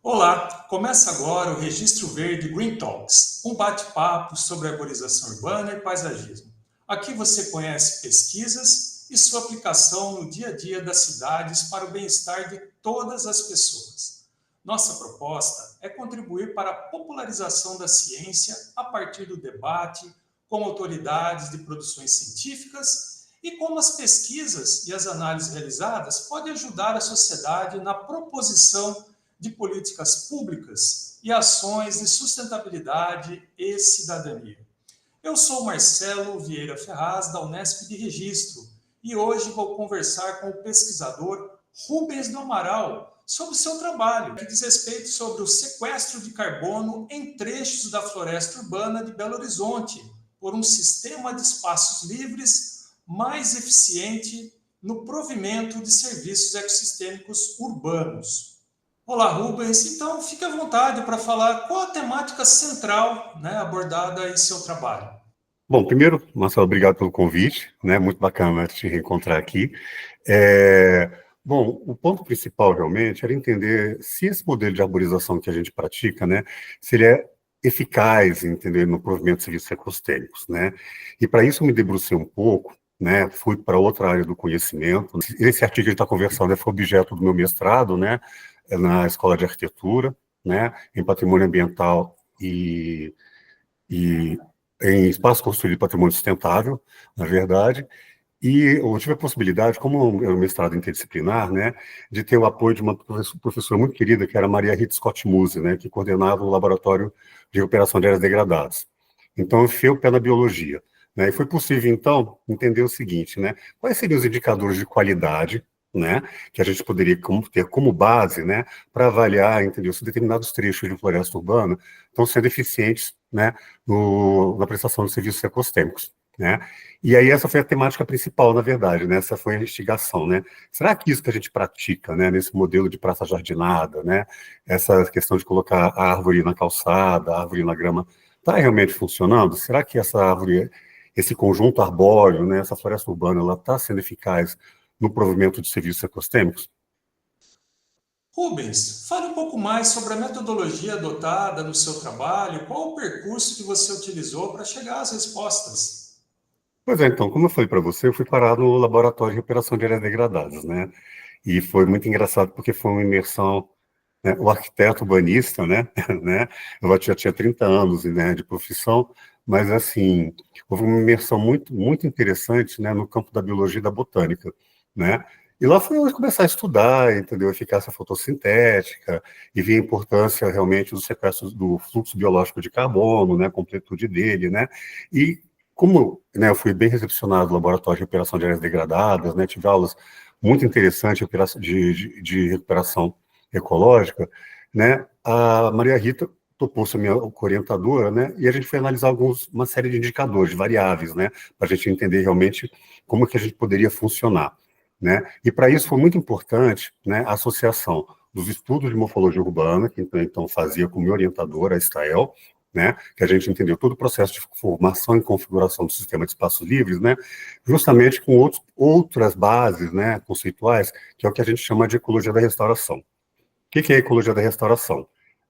Olá, começa agora o Registro Verde Green Talks, um bate-papo sobre arborização urbana e paisagismo. Aqui você conhece pesquisas e sua aplicação no dia a dia das cidades para o bem-estar de todas as pessoas. Nossa proposta é contribuir para a popularização da ciência a partir do debate com autoridades de produções científicas e como as pesquisas e as análises realizadas podem ajudar a sociedade na proposição de políticas públicas e ações de sustentabilidade e cidadania. Eu sou Marcelo Vieira Ferraz, da Unesp de Registro, e hoje vou conversar com o pesquisador Rubens do Amaral sobre o seu trabalho, que diz respeito sobre o sequestro de carbono em trechos da floresta urbana de Belo Horizonte, por um sistema de espaços livres mais eficiente no provimento de serviços ecossistêmicos urbanos. Olá, Rubens. Então, fique à vontade para falar qual a temática central, né, abordada em seu trabalho. Bom, primeiro, Marcelo, obrigado pelo convite, né? Muito bacana te reencontrar aqui. Bom, o ponto principal realmente era entender se esse modelo de arborização que a gente pratica, né, se ele é eficaz, entender, no provimento de serviços ecossistêmicos, né? E para isso eu me debrucei um pouco, né? Fui para outra área do conhecimento. Esse artigo que a gente está conversando foi objeto do meu mestrado, né? Na Escola de Arquitetura, né? Em Patrimônio Ambiental e em espaço construído de patrimônio sustentável, na verdade, e eu tive a possibilidade, como é um mestrado interdisciplinar, né, de ter o apoio de uma professora muito querida, que era Maria Rita Scott Muse, né, que coordenava o Laboratório de Recuperação de Áreas Degradadas. Então, eu enfiei o pé na biologia, né, e foi possível, então, entender o seguinte, né, quais seriam os indicadores de qualidade, né, que a gente poderia ter como base, né, para avaliar, entendeu, se determinados trechos de floresta urbana estão sendo eficientes, né, na prestação de serviços ecossistêmicos, né. E aí essa foi a temática principal, na verdade, né, essa foi a investigação, né. Será que isso que a gente pratica, né, nesse modelo de praça jardinada, né, essa questão de colocar a árvore na calçada, a árvore na grama, está realmente funcionando? Será que essa árvore, esse conjunto arbóreo, né, essa floresta urbana, ela está sendo eficaz no provimento de serviços ecossistêmicos? Rubens, fale um pouco mais sobre a metodologia adotada no seu trabalho, qual o percurso que você utilizou para chegar às respostas. Pois é, então, como eu falei para você, eu fui parar no Laboratório de Recuperação de Áreas Degradadas, né? E foi muito engraçado porque foi uma imersão, né? O arquiteto urbanista, né? né? Eu já tinha 30 anos, né, de profissão, mas assim, houve uma imersão muito interessante, né, no campo da biologia e da botânica, né? E lá foi onde começar a estudar, entendeu? A eficácia fotossintética e ver a importância realmente dos sequestros do fluxo biológico de carbono, né, a completude dele, né? E como, né, eu fui bem recepcionado no laboratório de recuperação de áreas degradadas, né, tive aulas muito interessantes de recuperação ecológica, né, a Maria Rita topou ser minha orientadora, né, e a gente foi analisar uma série de indicadores, de variáveis, né, para a gente entender realmente como que a gente poderia funcionar, né, e para isso foi muito importante, né, a associação dos estudos de morfologia urbana, que então fazia com minha orientadora, a Estael, né, que a gente entendeu todo o processo de formação e configuração do sistema de espaços livres, né, justamente com outras bases, né, conceituais, que é o que a gente chama de ecologia da restauração. O que é a ecologia da restauração?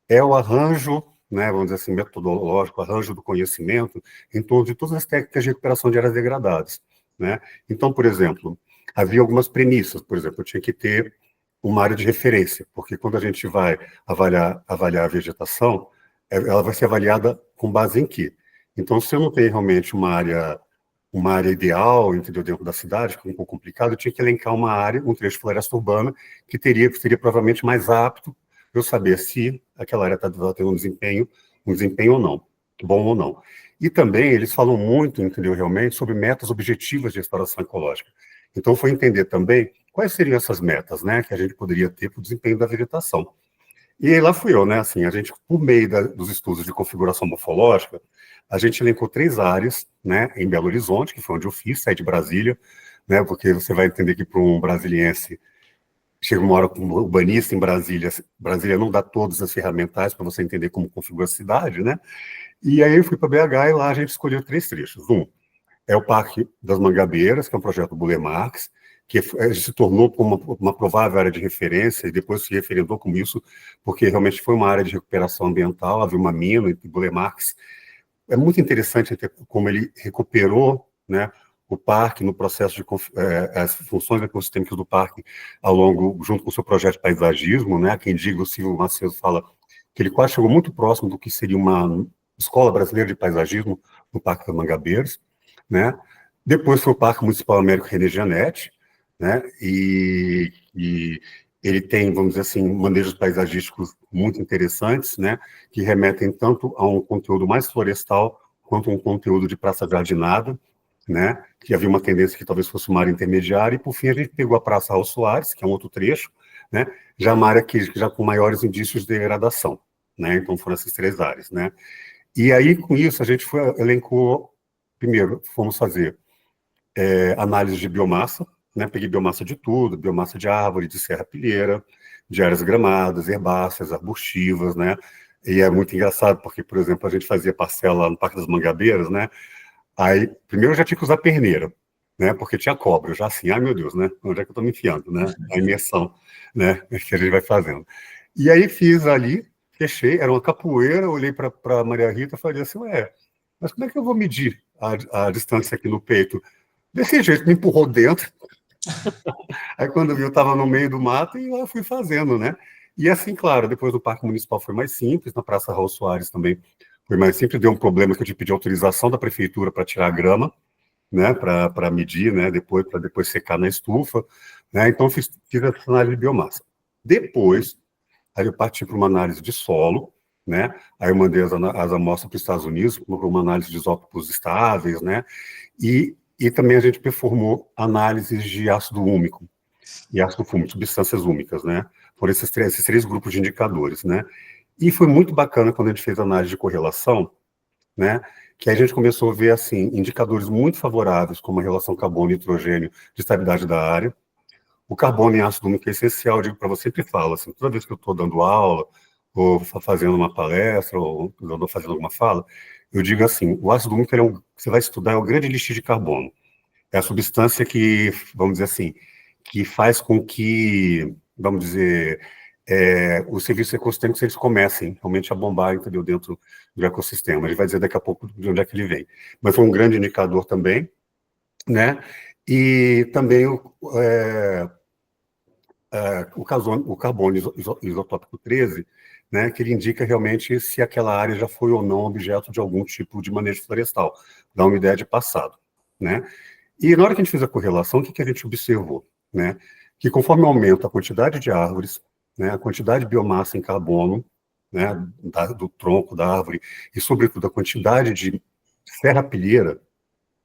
É o arranjo, né, vamos dizer assim, metodológico, arranjo do conhecimento em torno de todas as técnicas de recuperação de áreas degradadas, né. Então, por exemplo, havia algumas premissas, por exemplo, eu tinha que ter uma área de referência, porque quando a gente vai avaliar a vegetação, ela vai ser avaliada com base em quê? Então, se eu não tenho realmente uma área ideal, entendeu, dentro da cidade, que é um pouco complicado, eu tinha que elencar uma área, um trecho de floresta urbana, que seria provavelmente mais apto para eu saber se aquela área está tendo um desempenho ou não, bom ou não. E também eles falam muito, entendeu, realmente, sobre metas objetivas de restauração ecológica. Então, foi entender também quais seriam essas metas, né, que a gente poderia ter para o desempenho da vegetação. E aí lá fui eu, né, assim, a gente, por meio dos estudos de configuração morfológica, a gente elencou 3 áreas, né, em Belo Horizonte, que foi onde eu fiz, saí de Brasília, né, porque você vai entender que para um brasiliense, chega uma hora como urbanista em Brasília, Brasília não dá todas as ferramentais para você entender como configura a cidade, né, e aí eu fui para BH e lá a gente escolheu 3 trechos. Um é o Parque das Mangabeiras, que é um projeto do Buller Marx, que se tornou uma provável área de referência, e depois se referendou como isso, porque realmente foi uma área de recuperação ambiental, havia uma mina em Burle Marx. É muito interessante como ele recuperou, né, o parque no processo de as funções ecossistêmicas do parque ao longo, junto com o seu projeto de paisagismo, né, quem diga, o Silvio Macedo fala que ele quase chegou muito próximo do que seria uma escola brasileira de paisagismo no Parque das Mangabeiras, né. Depois foi o Parque Municipal Américo René Gianetti, né, e ele tem, vamos dizer assim, manejos paisagísticos muito interessantes, né, que remetem tanto a um conteúdo mais florestal quanto a um conteúdo de praça jardinada, né, que havia uma tendência que talvez fosse uma área intermediária, e por fim a gente pegou a Praça Raul Soares, que é um outro trecho, né, já uma área que já com maiores indícios de degradação, né, então foram essas 3 áreas, né. E aí, com isso, a gente elencou, primeiro, fomos fazer análise de biomassa, né, peguei biomassa de tudo, biomassa de árvore, de serrapilheira, de áreas gramadas, herbáceas, arbustivas, né, e é muito engraçado, porque, por exemplo, a gente fazia parcela lá no Parque das Mangabeiras, né, aí, primeiro eu já tinha que usar perneira, né, porque tinha cobra, eu já assim, ai meu Deus, né, onde é que eu estou me enfiando, né, a imersão, né, que a gente vai fazendo. E aí fiz ali, fechei, era uma capoeira, olhei para a Maria Rita e falei assim, ué, mas como é que eu vou medir a distância aqui no peito? Desse jeito, me empurrou dentro. Aí quando viu, eu estava no meio do mato e eu fui fazendo, né? E assim, claro, depois do Parque Municipal foi mais simples, na Praça Raul Soares também foi mais simples, deu um problema que eu tive que pedir autorização da prefeitura para tirar a grama, né, para medir, né, para depois secar na estufa, né, então fiz essa análise de biomassa. Depois, aí eu parti para uma análise de solo, né, aí eu mandei as amostras para os Estados Unidos, para uma análise de isótopos estáveis, né, e também a gente performou análises de ácido úmico e ácido fúmico, substâncias úmicas, né, foram esses três grupos de indicadores, né, e foi muito bacana quando a gente fez análise de correlação, né, que aí a gente começou a ver, assim, indicadores muito favoráveis, como a relação carbono-nitrogênio de estabilidade da área. O carbono em ácido úmico é essencial, eu digo para você, sempre falo, assim, toda vez que eu estou dando aula, ou fazendo uma palestra, ou fazendo alguma fala, eu digo assim, o ácido úmico, você vai estudar, é o grande lixo de carbono. É a substância que, vamos dizer assim, que faz com que, vamos dizer, os serviços ecossistêmicos eles comecem realmente a bombar, entendeu, dentro do ecossistema. A gente vai dizer daqui a pouco de onde é que ele vem. Mas foi um grande indicador também, né? E também o carbono isotópico 13, né, que ele indica realmente se aquela área já foi ou não objeto de algum tipo de manejo florestal. Dá uma ideia de passado, né? E na hora que a gente fez a correlação, o que a gente observou? Né? Que conforme aumenta a quantidade de árvores, né, a quantidade de biomassa em carbono, né, do tronco da árvore, e sobretudo a quantidade de serrapilheira,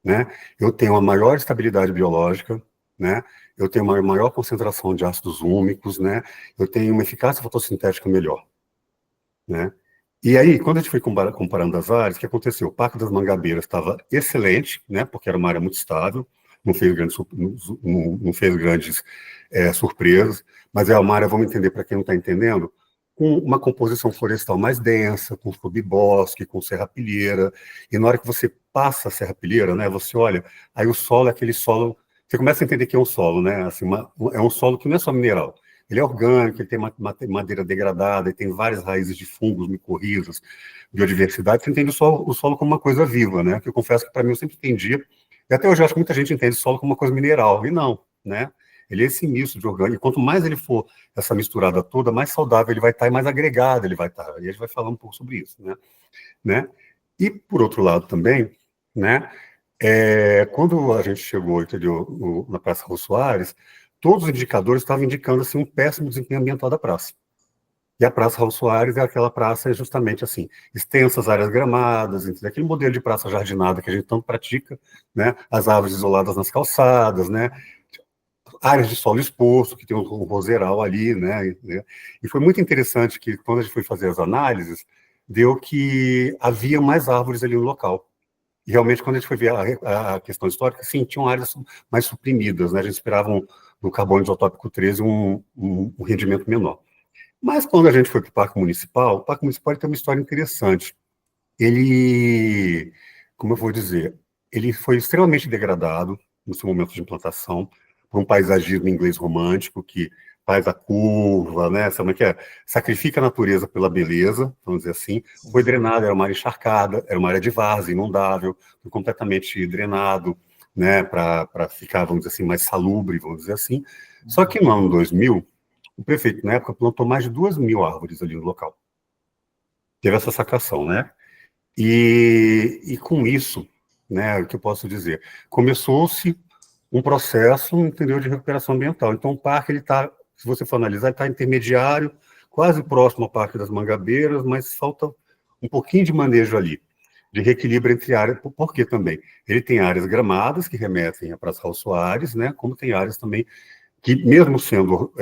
né, eu tenho uma maior estabilidade biológica, né, eu tenho uma maior concentração de ácidos úmicos, né, eu tenho uma eficácia fotossintética melhor. Né? E aí, quando a gente foi comparando as áreas, o que aconteceu? O Parque das Mangabeiras estava excelente, né, porque era uma área muito estável, não fez grandes surpresas, mas é uma área, vamos entender para quem não está entendendo, com uma composição florestal mais densa, com subbosque, com serrapilheira, e na hora que você passa a serrapilheira, né, você olha, aí o solo é aquele solo, você começa a entender que é um solo, né, assim, é um solo que não é só mineral, ele é orgânico, ele tem madeira degradada, ele tem várias raízes de fungos, micorrizas, biodiversidade. Você entende o solo como uma coisa viva, né? Que eu confesso que para mim eu sempre entendi, e até hoje eu acho que muita gente entende o solo como uma coisa mineral, e não, né? Ele é esse misto de orgânico, e quanto mais ele for essa misturada toda, mais saudável ele vai estar e mais agregado ele vai estar. E a gente vai falar um pouco sobre isso, né? E, por outro lado também, né? Quando a gente chegou, entendeu, na Praça Rô Soares, todos os indicadores estavam indicando assim, um péssimo desempenho ambiental da praça. E a Praça Raul Soares é aquela praça justamente assim, extensas áreas gramadas, entendeu? Aquele modelo de praça jardinada que a gente tanto pratica, né? As árvores isoladas nas calçadas, né? Áreas de solo exposto, que tem um roseral ali, né? E foi muito interessante que quando a gente foi fazer as análises, deu que havia mais árvores ali no local. E realmente, quando a gente foi ver a questão histórica, sim, tinham áreas mais suprimidas, né? A gente esperava no carbono isotópico 13 um rendimento menor. Mas quando a gente foi para o Parque Municipal tem uma história interessante. Como eu vou dizer, ele foi extremamente degradado no seu momento de implantação, por um paisagismo inglês romântico que faz a curva, né? Sabe como é que é? Sacrifica a natureza pela beleza, vamos dizer assim. Foi drenado, era uma área encharcada, era uma área de várzea, inundável, foi completamente drenado, né? Para ficar, vamos dizer assim, mais salubre, vamos dizer assim. Só que no ano 2000, o prefeito, na época, plantou mais de 2.000 árvores ali no local. Teve essa sacação, né? E com isso, né, o que eu posso dizer? Começou-se um processo, entendeu, de recuperação ambiental. Então, o parque, ele está, se você for analisar, ele está intermediário, quase próximo ao Parque das Mangabeiras, mas falta um pouquinho de manejo ali, de reequilíbrio entre áreas, porque também ele tem áreas gramadas, que remetem a Praça Raul Soares, né, como tem áreas também que, mesmo sendo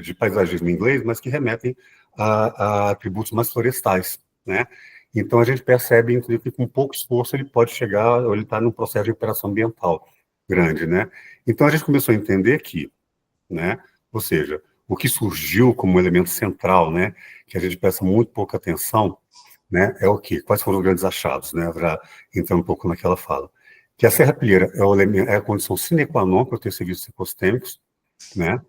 de paisagismo inglês, mas que remetem a atributos mais florestais, né? Então, a gente percebe, inclusive, que com pouco esforço ele pode chegar, ou ele está num processo de recuperação ambiental grande, né? Então, a gente começou a entender que, né, ou seja, o que surgiu como elemento central, né, que a gente presta muito pouca atenção, né, é o quê? Quais foram os grandes achados, né? Já entrando um pouco naquela fala. Que a serrapilheira é a condição sine qua non para ter serviços ecosistêmicos, né?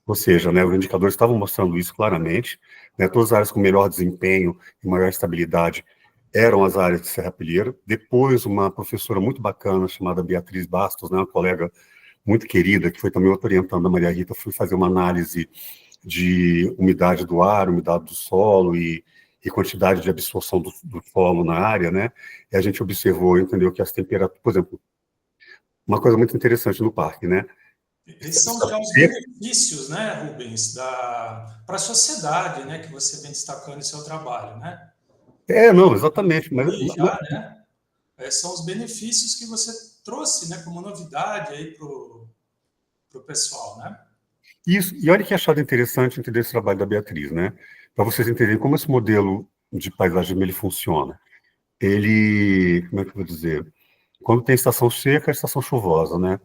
Ou seja, né, os indicadores estavam mostrando isso claramente, né, todas as áreas com melhor desempenho e maior estabilidade eram as áreas de serrapilheira. Depois, uma professora muito bacana, chamada Beatriz Bastos, né, uma colega muito querida, que foi também orientando a Maria Rita, foi fazer uma análise de umidade do ar, umidade do solo e quantidade de absorção do solo na área, né, e a gente observou, entendeu, que as temperaturas, por exemplo, uma coisa muito interessante no parque, né, esses são já os benefícios, né, Rubens, para a sociedade, né, que você vem destacando em seu trabalho, né? Não, exatamente. Né? São os benefícios que você trouxe, né, como novidade aí para o pessoal, né? Isso, e olha que achado interessante entender esse trabalho da Beatriz, né? Para vocês entenderem como esse modelo de paisagismo ele funciona. Ele, como é que eu vou dizer? Quando tem estação seca, estação chuvosa, né?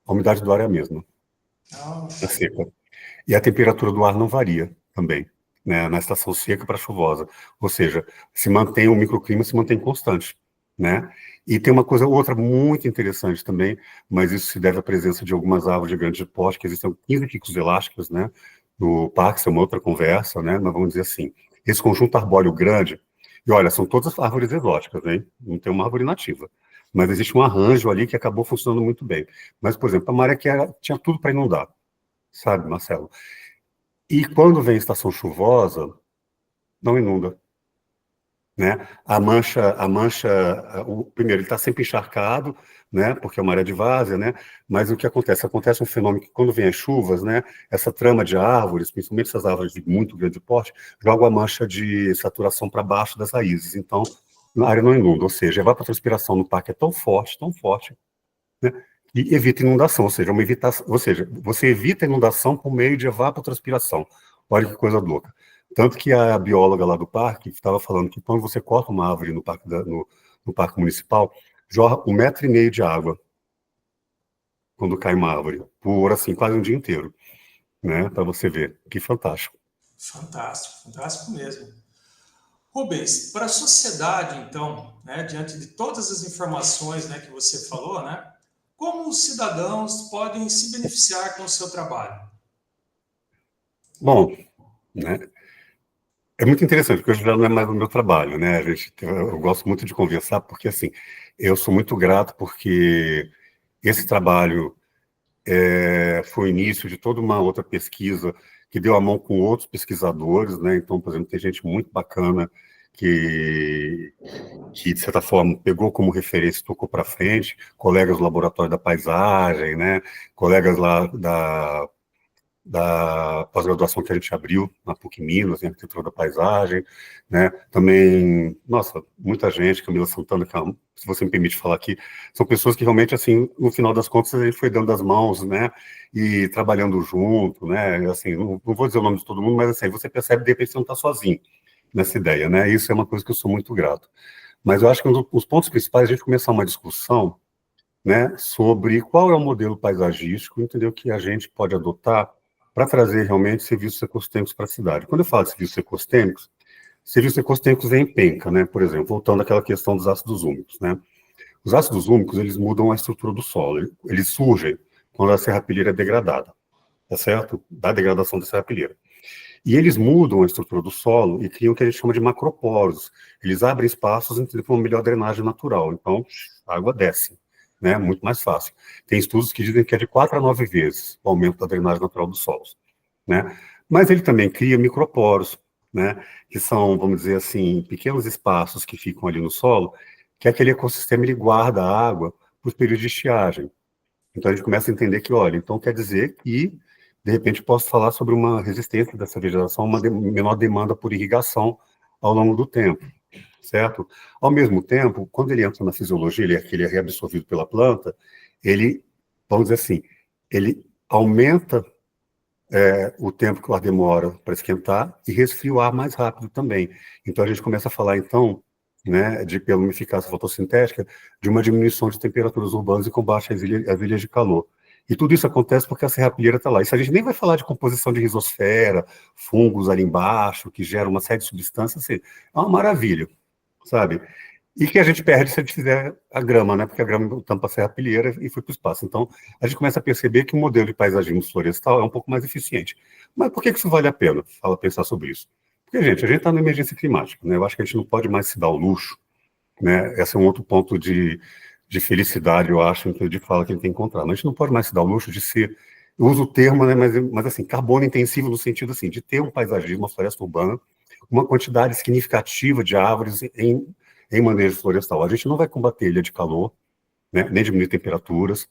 A umidade do ar é a mesma, na seca. E a temperatura do ar não varia também, né? Na estação seca para chuvosa. Ou seja, se mantém o microclima, se mantém constante, né? E tem uma coisa outra muito interessante também, mas isso se deve à presença de algumas árvores de grande porte, que existem 15 picos elásticos, né? No parque, isso é uma outra conversa, né? Mas vamos dizer assim, esse conjunto arbóreo grande, e olha, são todas árvores exóticas, hein? Não tem uma árvore nativa. Mas existe um arranjo ali que acabou funcionando muito bem. Mas, por exemplo, a maré que tinha tudo para inundar, sabe, Marcelo? E quando vem estação chuvosa, não inunda, né? Primeiro, ele está sempre encharcado, né? Porque é uma área de várzea, né? Mas o que acontece? Acontece um fenômeno que quando vem as chuvas, né? Essa trama de árvores, principalmente essas árvores de muito grande porte, joga a mancha de saturação para baixo das raízes. Então, a área não inunda, ou seja, a evapotranspiração no parque é tão forte, né? E evita inundação, ou seja, você evita a inundação por meio de evapotranspiração. Olha que coisa louca. Tanto que a bióloga lá do parque estava falando que quando você corta uma árvore no parque municipal, jorra 1,5 metro de água quando cai uma árvore, por assim, quase um dia inteiro, né? Para você ver. Que fantástico. Fantástico, fantástico mesmo. Rubens, para a sociedade, então, né, diante de todas as informações, né, que você falou, né, como os cidadãos podem se beneficiar com o seu trabalho? Bom, né? É muito interessante, porque hoje já não é mais o meu trabalho, né? Eu gosto muito de conversar, porque, assim, eu sou muito grato porque esse trabalho foi o início de toda uma outra pesquisa que deu a mão com outros pesquisadores, né? Então, por exemplo, tem gente muito bacana que de certa forma, pegou como referência e tocou para frente, colegas do Laboratório da Paisagem, né? Colegas lá da pós-graduação que a gente abriu na PUC Minas, em Arquitetura da Paisagem, né? Também, nossa, muita gente, Camila Santana, que, se você me permite falar aqui, são pessoas que realmente, assim, no final das contas, a gente foi dando as mãos, né? E trabalhando junto, né? Assim, não vou dizer o nome de todo mundo, mas assim, você percebe, de repente, você não está sozinho nessa ideia, né? Isso é uma coisa que eu sou muito grato. Mas eu acho que um dos pontos principais é a gente começar uma discussão, né, sobre qual é o modelo paisagístico, entendeu, que a gente pode adotar para trazer realmente serviços ecossistêmicos para a cidade. Quando eu falo de serviços ecossistêmicos vem em penca, né? Por exemplo, voltando àquela questão dos ácidos úmicos, né? Os ácidos úmicos, eles mudam a estrutura do solo, eles surgem quando a serrapilheira é degradada, tá certo? Da degradação da serrapilheira. E eles mudam a estrutura do solo e criam o que a gente chama de macroporos. Eles abrem espaços com uma melhor drenagem natural. Então, a água desce, né? Muito mais fácil. Tem estudos que dizem que é de 4 a 9 vezes o aumento da drenagem natural dos solos, né? Mas ele também cria microporos, né? Que são, vamos dizer assim, pequenos espaços que ficam ali no solo, que aquele ecossistema ele guarda a água para os períodos de estiagem. Então a gente começa a entender que, olha, então quer dizer que, de repente, posso falar sobre uma resistência dessa vegetação, uma menor demanda por irrigação ao longo do tempo, certo? Ao mesmo tempo, quando ele entra na fisiologia, ele é reabsorvido pela planta, ele, vamos dizer assim, ele aumenta o tempo que o ar demora para esquentar e resfria o ar mais rápido também. Então a gente começa a falar, então, né, de pela eficácia fotossintética, de uma diminuição de temperaturas urbanas e combate às ilhas de calor. E tudo isso acontece porque a serrapilheira está lá. Isso a gente nem vai falar de composição de rizosfera, fungos ali embaixo, que geram uma série de substâncias, assim, é uma maravilha, sabe? E que a gente perde se a gente fizer a grama, né? Porque a grama tampa a serrapilheira e foi para o espaço. Então, a gente começa a perceber que o modelo de paisagismo florestal é um pouco mais eficiente. Mas por que isso vale a pena? Fala pensar sobre isso. Porque, gente, a gente está numa emergência climática, né? Eu acho que a gente não pode mais se dar o luxo, né? Esse é um outro ponto de felicidade, eu acho, de fala que ele tem que encontrar. Mas a gente não pode mais se dar o luxo de ser, eu uso o termo, né? Mas assim, carbono intensivo no sentido assim, de ter um paisagismo, uma floresta urbana, uma quantidade significativa de árvores em manejo florestal. A gente não vai combater ilha de calor, né? Nem diminuir temperaturas,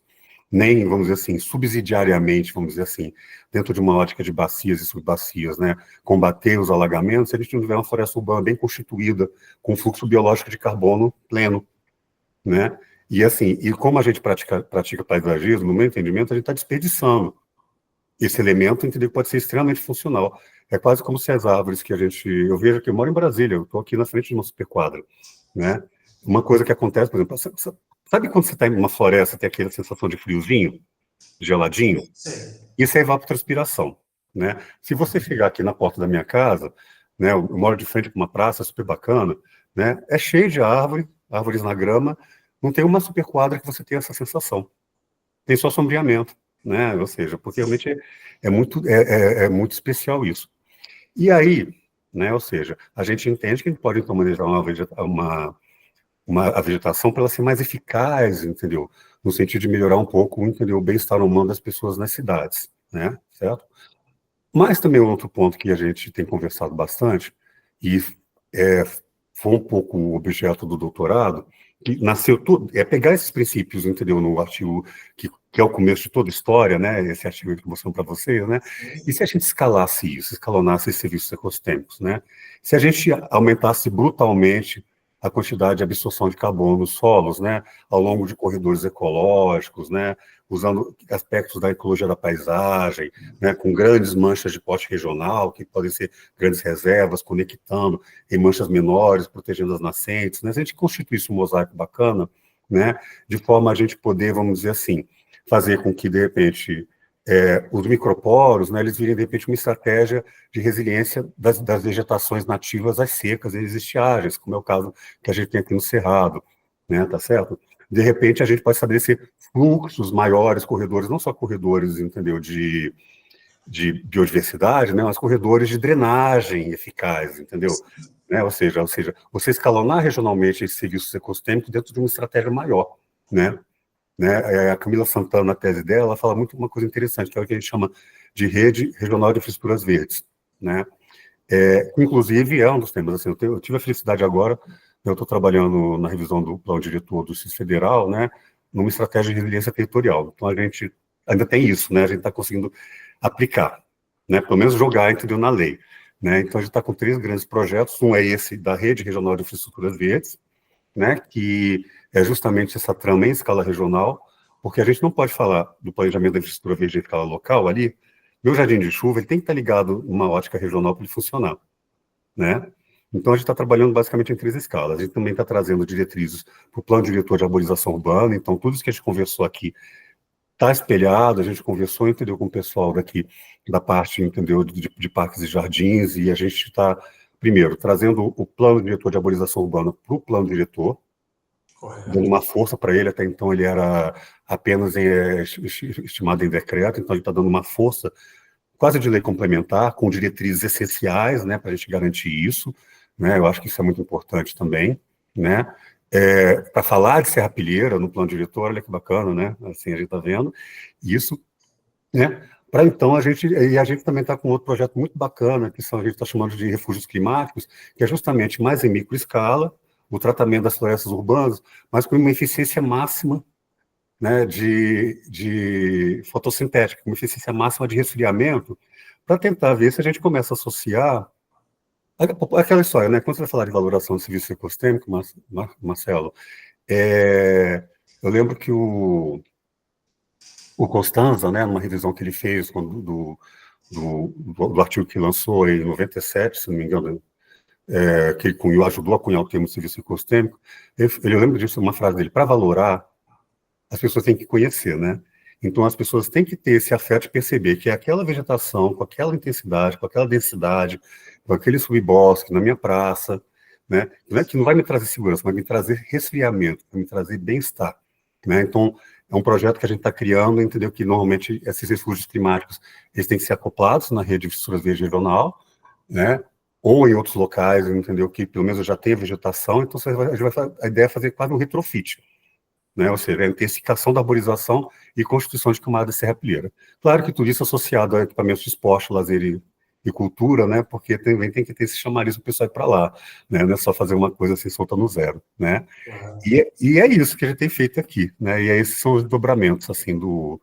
nem, vamos dizer assim, subsidiariamente, vamos dizer assim, dentro de uma ótica de bacias e subbacias, né, combater os alagamentos, se a gente não tiver uma floresta urbana bem constituída, com fluxo biológico de carbono pleno, né, e assim, e como a gente pratica paisagismo, no meu entendimento, a gente está desperdiçando esse elemento, entendeu, que pode ser extremamente funcional. É quase como se as árvores que eu vejo que eu moro em Brasília, eu estou aqui na frente de uma superquadra, né, uma coisa que acontece, por exemplo, sabe quando você está em uma floresta, tem aquela sensação de friozinho, geladinho? Sim. Isso é evapotranspiração, né? Se você chegar aqui na porta da minha casa, né, eu moro de frente para uma praça super bacana, né, é cheio de árvores na grama, não tem uma super quadra que você tenha essa sensação. Tem só sombreamento, né? Ou seja, porque realmente é muito especial isso. E aí, né, ou seja, a gente entende que a gente pode então manejar a vegetação para ela ser mais eficaz, entendeu? No sentido de melhorar um pouco, entendeu, o bem-estar humano das pessoas nas cidades, né? Certo? Mas também outro ponto que a gente tem conversado bastante, e é, foi um pouco o objeto do doutorado, que nasceu tudo, é pegar esses princípios, entendeu, no artigo que é o começo de toda a história, né, esse artigo que eu mostrando para vocês, né, e se a gente escalasse isso, escalonasse esses serviços ecossistêmicos, né, se a gente aumentasse brutalmente a quantidade de absorção de carbono nos solos, né, ao longo de corredores ecológicos, né, usando aspectos da ecologia da paisagem, né, com grandes manchas de porte regional, que podem ser grandes reservas, conectando em manchas menores, protegendo as nascentes, né, se a gente constituísse um mosaico bacana, né, de forma a gente poder, vamos dizer assim, fazer com que, de repente, os microporos, né, eles virem, de repente, uma estratégia de resiliência das vegetações nativas às secas e às estiagens, como é o caso que a gente tem aqui no Cerrado, né, tá certo? De repente, a gente pode estabelecer fluxos maiores, corredores, não só corredores, entendeu, de biodiversidade, né, mas corredores de drenagem eficazes, entendeu? Né, ou seja, você escalonar regionalmente esses serviços ecossistêmicos dentro de uma estratégia maior, né? A Camila Santana, na tese dela, ela fala muito uma coisa interessante, que é o que a gente chama de rede regional de infraestruturas verdes, né? Inclusive, é um dos temas, assim, eu tive a felicidade agora, eu estou trabalhando na revisão do plano diretor do CIS Federal, né, numa estratégia de resiliência territorial. Então, a gente ainda tem isso, né, a gente está conseguindo aplicar, né, pelo menos jogar, entendeu, na lei, né. Então, a gente está com 3 grandes projetos, um é esse da Rede Regional de Infraestruturas Verdes, né, que é justamente essa trama em escala regional, porque a gente não pode falar do planejamento da infraestrutura verde em escala local ali. Meu jardim de chuva ele tem que estar ligado numa ótica regional para ele funcionar, né? Então a gente está trabalhando basicamente em 3 escalas. A gente também está trazendo diretrizes para o plano diretor de arborização urbana. Então tudo isso que a gente conversou aqui está espelhado. A gente conversou, entendeu, com o pessoal daqui da parte, entendeu, de parques e jardins, e a gente está primeiro trazendo o plano diretor de arborização urbana para o plano diretor, dando Correto. uma força para ele. Até então ele era apenas estimado em decreto, então ele está dando uma força quase de lei complementar, com diretrizes essenciais, né, para a gente garantir isso, né, eu acho que isso é muito importante também, né, para falar de serrapilheira no plano diretor, olha que bacana, né, assim a gente está vendo, isso, né, para então a gente também está com outro projeto muito bacana, que a gente está chamando de refúgios climáticos, que é justamente mais em microescala, o tratamento das florestas urbanas, mas com uma eficiência máxima, né, de fotossintética, uma eficiência máxima de resfriamento, para tentar ver se a gente começa a associar aquela história, né? Quando você vai falar de valoração do serviço ecosistêmico, Marcelo, eu lembro que o Constanza, né, numa revisão que ele fez do artigo que lançou em 97, se não me engano, que ele ajudou a cunhar o termo serviço ecosistêmico, eu lembro disso, uma frase dele: para valorar, as pessoas têm que conhecer, né? Então, as pessoas têm que ter esse afeto de perceber que aquela vegetação, com aquela intensidade, com aquela densidade, com aquele subbosque na minha praça, né? Não é que não vai me trazer segurança, vai me trazer resfriamento, vai me trazer bem-estar, né? Então, é um projeto que a gente está criando, entendeu? Que normalmente esses refúgios climáticos, eles têm que ser acoplados na rede de estruturas verde regional, né? Ou em outros locais, entendeu? Que pelo menos já tem vegetação, então a ideia é fazer quase um retrofit, né? Ou seja, a intensificação da arborização e constituição de camadas de serrapilheira. Claro que tudo isso associado a equipamentos de esporte, lazer e cultura, né? Porque também tem que ter esse chamariz para o pessoal ir para lá, né? Não é só fazer uma coisa assim solta no zero, né? Correto. E é isso que a gente tem feito aqui, né? E esses são os dobramentos assim do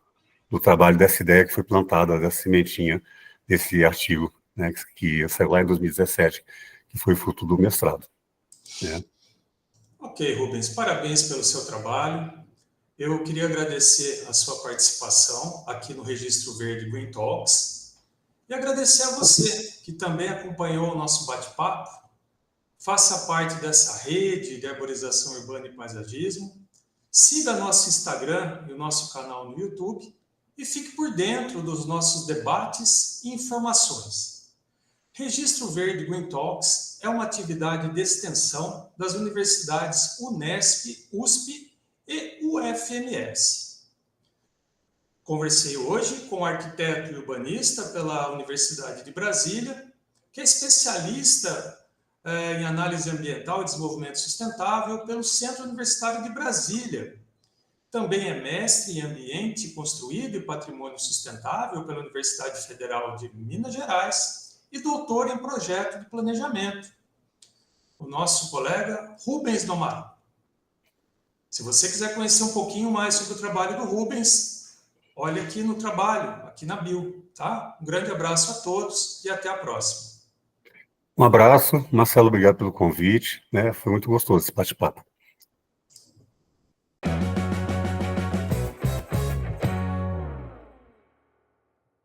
trabalho dessa ideia que foi plantada, dessa sementinha, desse artigo, né? Que saiu lá em 2017, que foi fruto do mestrado, né? Ok, Rubens, parabéns pelo seu trabalho. Eu queria agradecer a sua participação aqui no Registro Verde Green Talks e agradecer a você que também acompanhou o nosso bate-papo. Faça parte dessa rede de arborização urbana e paisagismo. Siga nosso Instagram e o nosso canal no YouTube e fique por dentro dos nossos debates e informações. Registro Verde Green Talks é uma atividade de extensão das universidades Unesp, USP e UFMS. Conversei hoje com o arquiteto e urbanista pela Universidade de Brasília, que é especialista em análise ambiental e desenvolvimento sustentável pelo Centro Universitário de Brasília. Também é mestre em ambiente construído e patrimônio sustentável pela Universidade Federal de Minas Gerais e doutor em projeto de planejamento. O nosso colega Rubens Nomar. Se você quiser conhecer um pouquinho mais sobre o trabalho do Rubens, olhe aqui no trabalho, aqui na bio, tá? Um grande abraço a todos e até a próxima. Um abraço, Marcelo, obrigado pelo convite, né? Foi muito gostoso esse bate-papo.